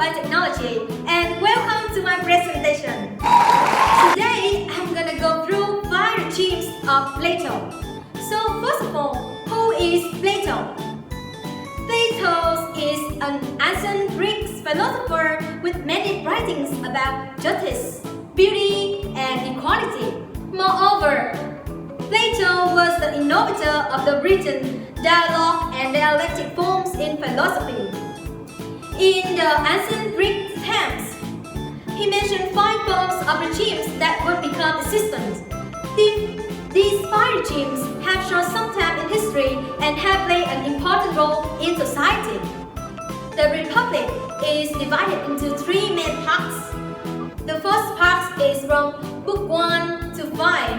by technology, and welcome to my presentation. Today, I'm gonna go through 5 regimes of Plato. So first of all, who is Plato? Plato is an ancient Greek philosopher with many writings about justice, beauty, and equality. Moreover, Plato was the innovator of the written, dialogue, and dialectic forms in philosophy. In the ancient Greek times, he mentioned 5 forms of regimes that would become existent. These 5 regimes have shown some time in history and have played an important role in society. The Republic is divided into 3 main parts. The first part is from Book 1 to 5.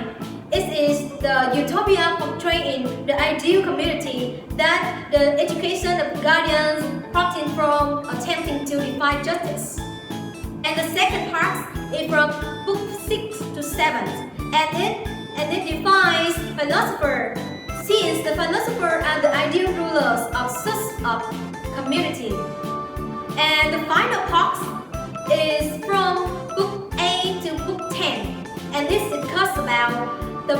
It is the utopia portraying the ideal community that the education of guardians prompting from attempting to define justice. And the second part is from Book 6 to 7, and it defines philosopher, since the philosopher are the ideal rulers of such a community. And the final part is from Book 8 to Book 10, and this discusses about the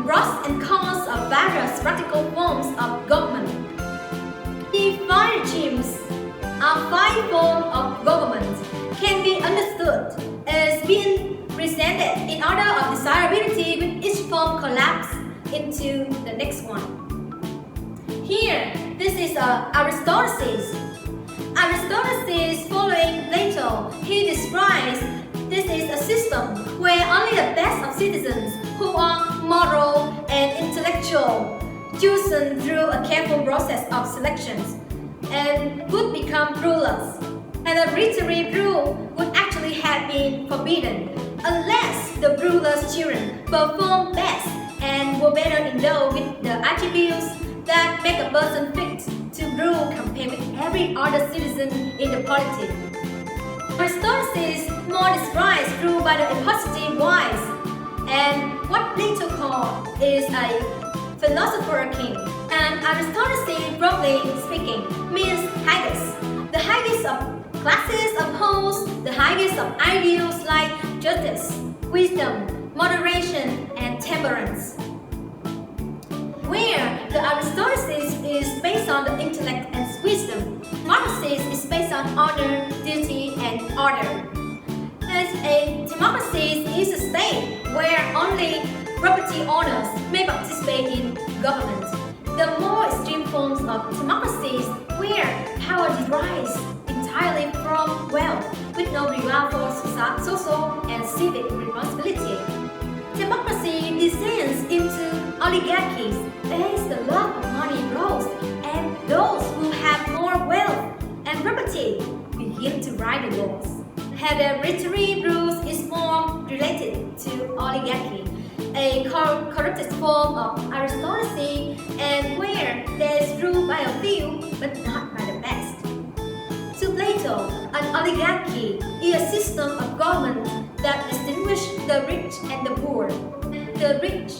pros and cons of various practical forms of government. The 5 regimes are 5 forms of government can be understood as being presented in order of desirability, with each form collapsed into the next one. Here, this is Aristotle. Aristotle, following Plato, he describes this is a system where only the best of citizens who are moral and intellectual, chosen through a careful process of selections, and would become rulers. And arbitrary rule would actually have been forbidden unless the ruler's children performed best and were better endowed with the attributes that make a person fit to rule compared with every other citizen in the polity. Aristotle more describes rule by the impositive wise, and what Plato called is a philosopher king. And Aristotle, broadly speaking, means highest. The highest of classes oppose the highest of ideals like justice, wisdom, moderation, and temperance. Where the Aristotle is based on the intellect and wisdom, democracy is based on honor, duty, and order. As a democracy is a state where only property owners may participate in government. The more extreme forms of democracies where power derives entirely from wealth with no regard for social and civic responsibility. Democracy descends into oligarchies as the love of money grows and those who have more wealth and property begin to write the laws. Hereditary rules is more related to oligarchy, a corrupted form of aristocracy, and where there is rule by a few but not by the best. To Plato, an oligarchy is a system of government that distinguishes the rich and the poor. The rich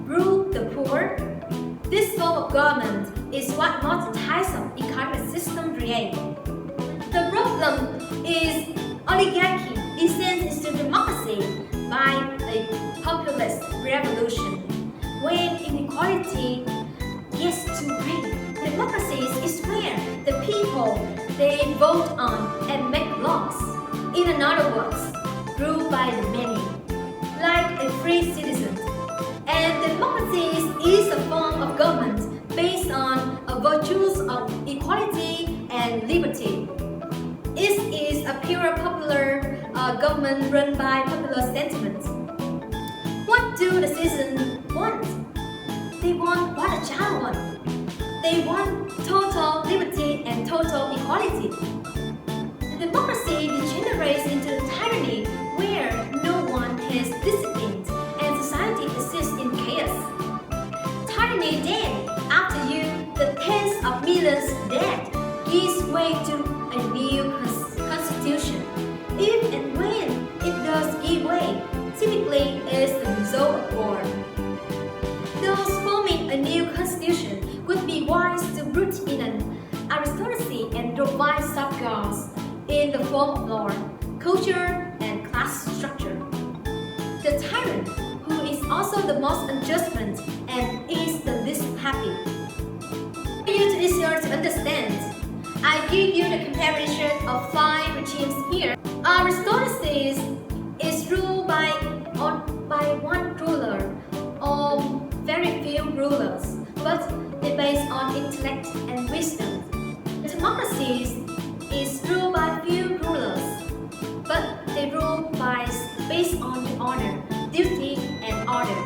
rule the poor. This form of government is what most types of economic systems create. The problem is oligarchy descends into democracy by a populist revolution. When inequality gets too great, democracy is where the people they vote on and make laws. In other words, ruled by the many, like a free citizen. And democracy is a form of government based on virtues of equality and liberty. It is a pure popular government run by popular sentiments. What do the citizens want? They want what a child wants. They want total liberty and total equality. Democracy degenerates into tyranny where no one has discipline and society exists in chaos. Tyranny then, after you, the tens of millions dead, gives way to a new constitution. If and when it does give way, typically is the result of war. Those forming a new constitution would be wise to root in an aristocracy and provide safeguards in the form form of law, culture, and class structure. The tyrant, who is also the most unjust and is the least happy. For you to easier to understand, I give you the comparison of 5 regimes here. Aristocracy is ruled by one ruler or very few rulers, but they based on intellect and wisdom. Democracy is ruled by few rulers, but they rule based on the honor, duty, and order.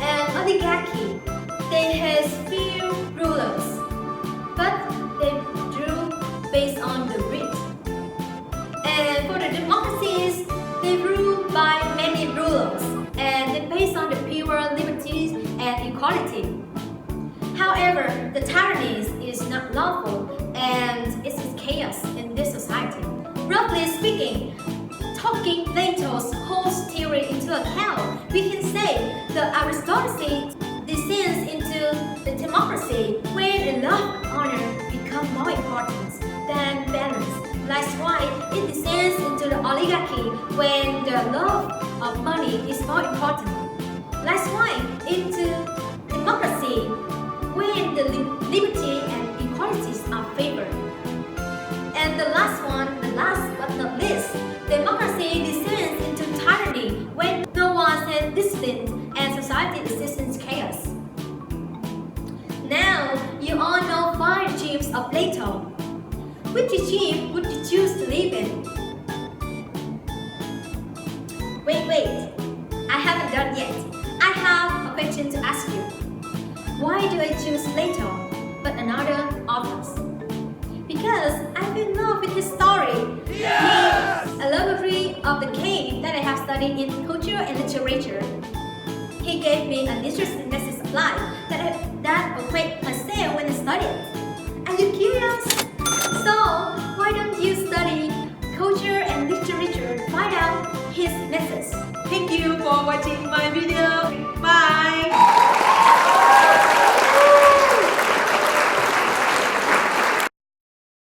And oligarchy, they has few rulers, but they rule based on the greed. And for the democracies, they rule by many rulers, and they based on the pure liberties and equality. However, the tyranny is not lawful and it is chaos in this society. Roughly speaking, taking Plato's whole theory into account, we can say the aristocracy descends into the democracy when the love and honor become more important than balance. Likewise, it descends into the oligarchy when the love of money is more important. Likewise, into democracy when the liberty and equalities are favored. And the last but not least, democracy descends into tyranny when no one is disciplined and society exists in chaos. Now, you all know 5 regimes of Plato. Which regime would you choose to live in? Wait, I haven't done yet. I have a question to ask you. Why do I choose Plato but another authors? Because I feel in love with his story. Yes! He, a allegory of the cave that I have studied in culture and literature. He gave me an interesting message of life that await myself when I studied. Are you curious? So, why don't you study culture and literature to find out his message? Thank you for watching my video. Bye!